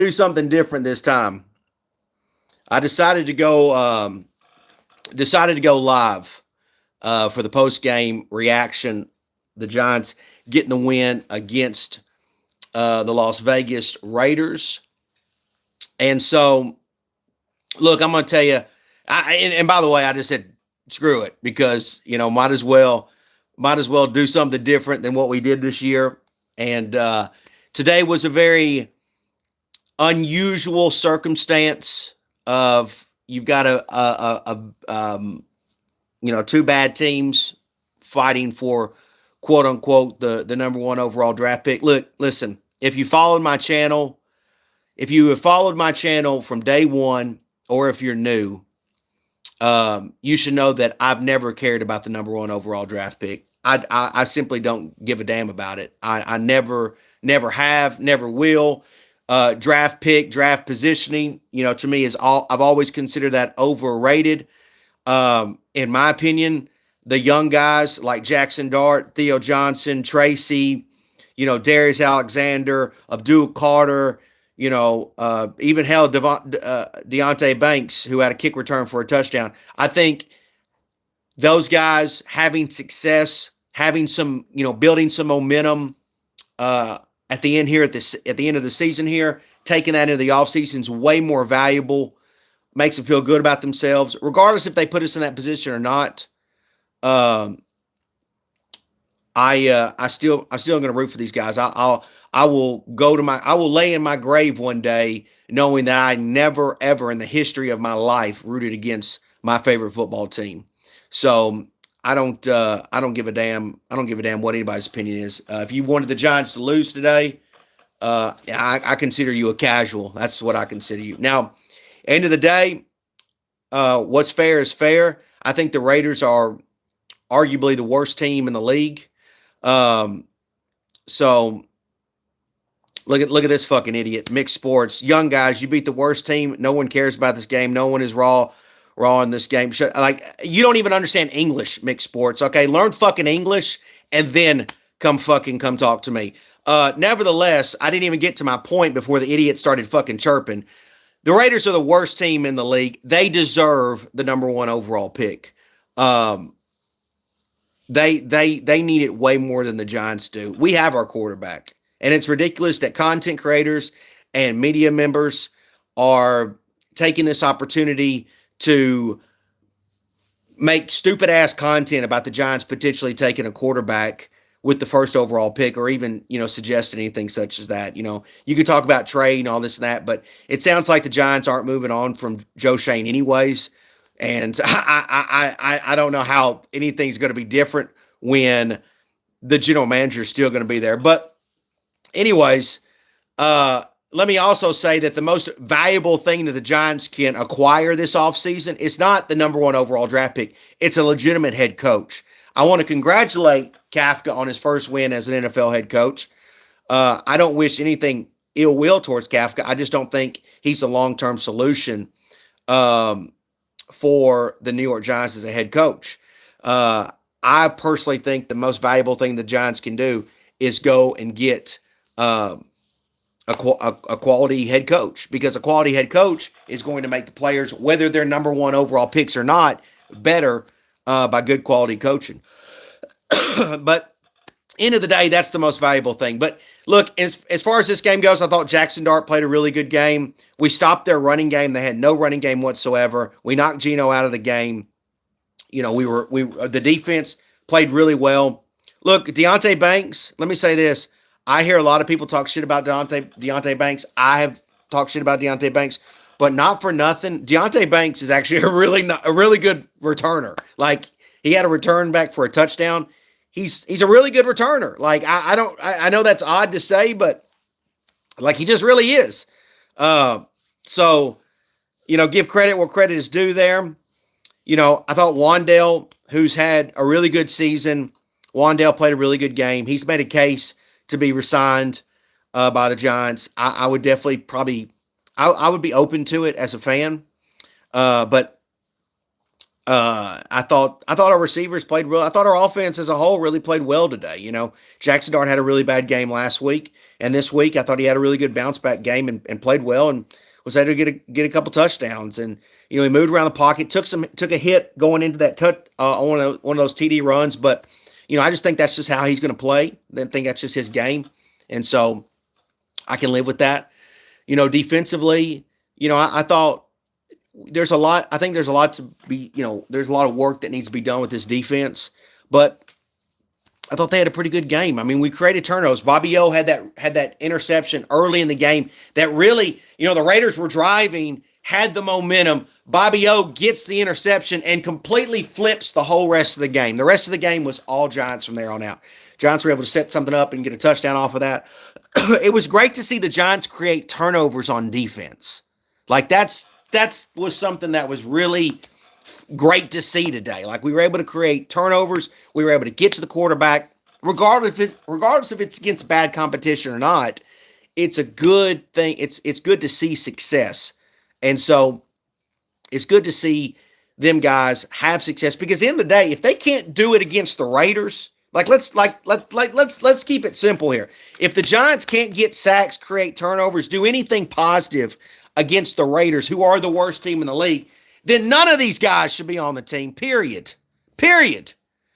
do something different this time. I decided to go live for the post game reaction. The Giants getting the win against the Las Vegas Raiders, and so look, I'm going to tell you. And by the way, I just said screw it because might as well do something different than what we did this year. And today was a very unusual circumstance of you've got two bad teams fighting for quote unquote the number one overall draft pick. Look, listen, if you have followed my channel from day one, or if you're new, you should know that I've never cared about the number one overall draft pick. I simply don't give a damn about it. I never have, never will. Draft pick, draft positioning, to me is all. I've always considered that overrated. In my opinion, the young guys like Jackson Dart, Theo Johnson, Tracy, Darius Alexander, Abdul Carter, even hell, Deontay Banks, who had a kick return for a touchdown. I think those guys having success, having some, building some momentum at the end here at the end of the season here, taking that into the offseason is way more valuable. Makes them feel good about themselves, regardless if they put us in that position or not. I'm still going to root for these guys. I will lay in my grave one day knowing that I never ever in the history of my life rooted against my favorite football team. So I don't give a damn. I don't give a damn what anybody's opinion is. If you wanted the Giants to lose today, I consider you a casual. That's what I consider you. Now, end of the day, what's fair is fair. I think the Raiders are arguably the worst team in the league. So look at this fucking idiot. Mixed sports, young guys. You beat the worst team. No one cares about this game. No one is raw in this game. Like, you don't even understand English. Mixed sports. Okay, learn fucking English and then come talk to me. Nevertheless, I didn't even get to my point before the idiot started fucking chirping. The Raiders are the worst team in the league. They deserve the number one overall pick. They need it way more than the Giants do. We have our quarterback. And it's ridiculous that content creators and media members are taking this opportunity to make stupid ass content about the Giants potentially taking a quarterback with the first overall pick, or even, suggesting anything such as that. You could talk about trade and all this and that, but it sounds like the Giants aren't moving on from Joe Shane anyways. And I don't know how anything's going to be different when the general manager is still going to be there. But anyways, let me also say that the most valuable thing that the Giants can acquire this offseason is not the number one overall draft pick. It's a legitimate head coach. I want to congratulate Kafka on his first win as an NFL head coach. I don't wish anything ill will towards Kafka. I just don't think he's a long-term solution for the New York Giants as a head coach. I personally think the most valuable thing the Giants can do is go and get a quality head coach, because a quality head coach is going to make the players, whether they're number one overall picks or not, better by good quality coaching. But end of the day, that's the most valuable thing. But look, as far as this game goes, I thought Jackson Dart played a really good game. We stopped their running game. They had no running game whatsoever. We knocked Geno out of the game. The defense played really well. Look, Deontay Banks, let me say this. I hear a lot of people talk shit about Deontay Banks. I have talked shit about Deontay Banks, but not for nothing. Deontay Banks is actually a really good returner. Like, he had a return back for a touchdown. He's a really good returner. Like, I know that's odd to say, but like, he just really is. So, give credit where credit is due there. I thought Wan'Dale, who's had a really good season, Wan'Dale played a really good game. He's made a case to be re-signed by the Giants. I would definitely I would be open to it as a fan. But I thought our receivers played well. I thought our offense as a whole really played well today. Jackson Dart had a really bad game last week, and this week I thought he had a really good bounce back game and played well and was able to get a couple touchdowns. And he moved around the pocket, took a hit going into that on one of those TD runs, but I just think that's just how he's going to play. I think that's just his game, and so I can live with that. Defensively, I thought. There's a lot. I think there's a lot to be, there's a lot of work that needs to be done with this defense. But I thought they had a pretty good game. I mean, we created turnovers. Bobby O had that interception early in the game that really, the Raiders were driving, had the momentum. Bobby O gets the interception and completely flips the whole rest of the game. The rest of the game was all Giants from there on out. Giants were able to set something up and get a touchdown off of that. It was great to see the Giants create turnovers on defense. Like that was something that was really great to see today. Like we were able to create turnovers. We were able to get to the quarterback, regardless if it's against bad competition or not. It's a good thing. It's good to see success, and so it's good to see them guys have success because in the day, if they can't do it against the Raiders, let's keep it simple here. If the Giants can't get sacks, create turnovers, do anything positive against the Raiders, who are the worst team in the league, then none of these guys should be on the team, period.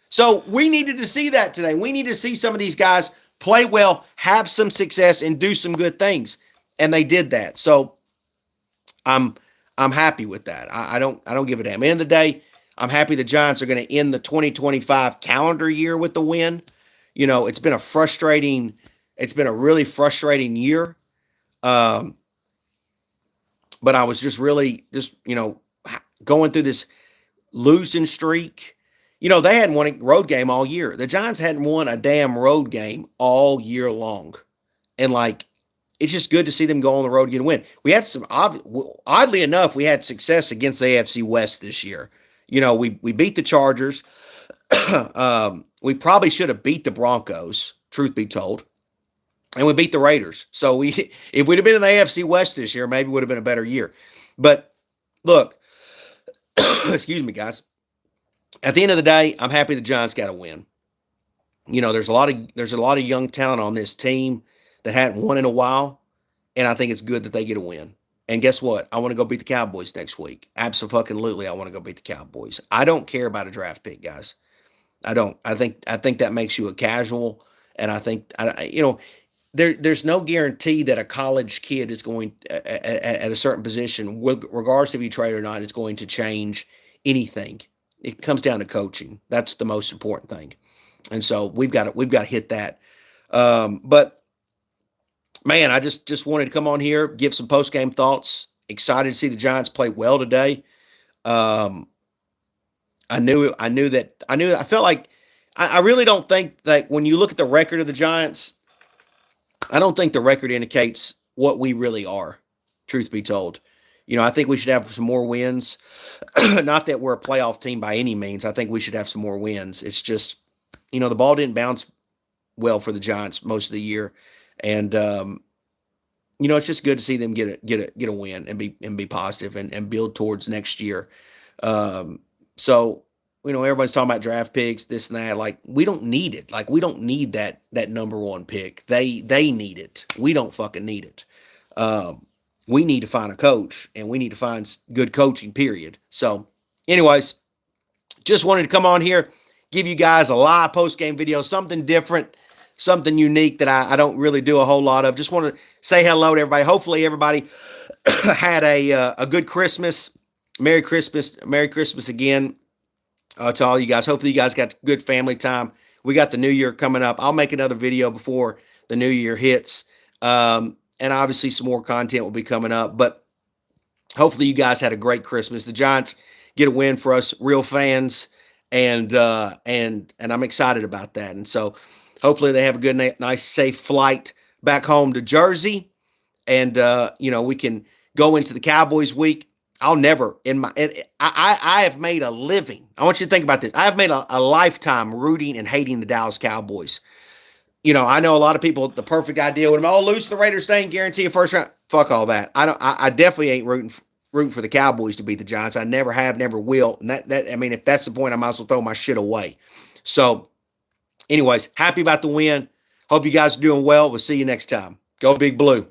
So we needed to see that today. We need to see some of these guys play well, have some success, and do some good things. And they did that. So I'm happy with that. I don't give a damn. At the end of the day, I'm happy the Giants are going to end the 2025 calendar year with the win. It's been a really frustrating year. But I was just going through this losing streak. They hadn't won a road game all year. The Giants hadn't won a damn road game all year long. And it's just good to see them go on the road and get a win. We had oddly enough, we had success against the AFC West this year. We beat the Chargers. We probably should have beat the Broncos, truth be told. And we beat the Raiders. So if we'd have been in the AFC West this year, maybe it would have been a better year. But look, excuse me, guys. At the end of the day, I'm happy the Giants got a win. There's a lot of young talent on this team that hadn't won in a while, and I think it's good that they get a win. And guess what? I want to go beat the Cowboys next week. Absolutely, I want to go beat the Cowboys. I don't care about a draft pick, guys. I don't. I think that makes you a casual, and I think There's no guarantee that a college kid is going at a certain position, regardless if you trade or not, is going to change anything. It comes down to coaching. That's the most important thing, and so we've got to hit that. But man, I just wanted to come on here, give some post game thoughts. Excited to see the Giants play well today. I felt like I really don't think that when you look at the record of the Giants. I don't think the record indicates what we really are, truth be told. I think we should have some more wins. Not that we're a playoff team by any means. I think we should have some more wins. It's just, the ball didn't bounce well for the Giants most of the year. And, it's just good to see them get a win and be positive and build towards next year. So, everybody's talking about draft picks, this and that. We don't need it. We don't need that number one pick. They need it. We don't fucking need it. We need to find a coach, and we need to find good coaching, period. So, anyways, just wanted to come on here, give you guys a live post-game video, something different, something unique that I don't really do a whole lot of. Just want to say hello to everybody. Hopefully, everybody had a good Christmas. Merry Christmas again. To all you guys. Hopefully you guys got good family time. We got the new year coming up. I'll make another video before the new year hits. And obviously some more content will be coming up. But hopefully you guys had a great Christmas. The Giants get a win for us real fans. And I'm excited about that. And so hopefully they have a good, nice, safe flight back home to Jersey. And, we can go into the Cowboys week. I'll never I have made a living. I want you to think about this. I have made a lifetime rooting and hating the Dallas Cowboys. I know a lot of people, the perfect idea would have, lose the Raiders, staying, guarantee a first round. Fuck all that. I definitely ain't rooting rooting for the Cowboys to beat the Giants. I never have, never will. And I mean, if that's the point, I might as well throw my shit away. So, anyways, happy about the win. Hope you guys are doing well. We'll see you next time. Go Big Blue.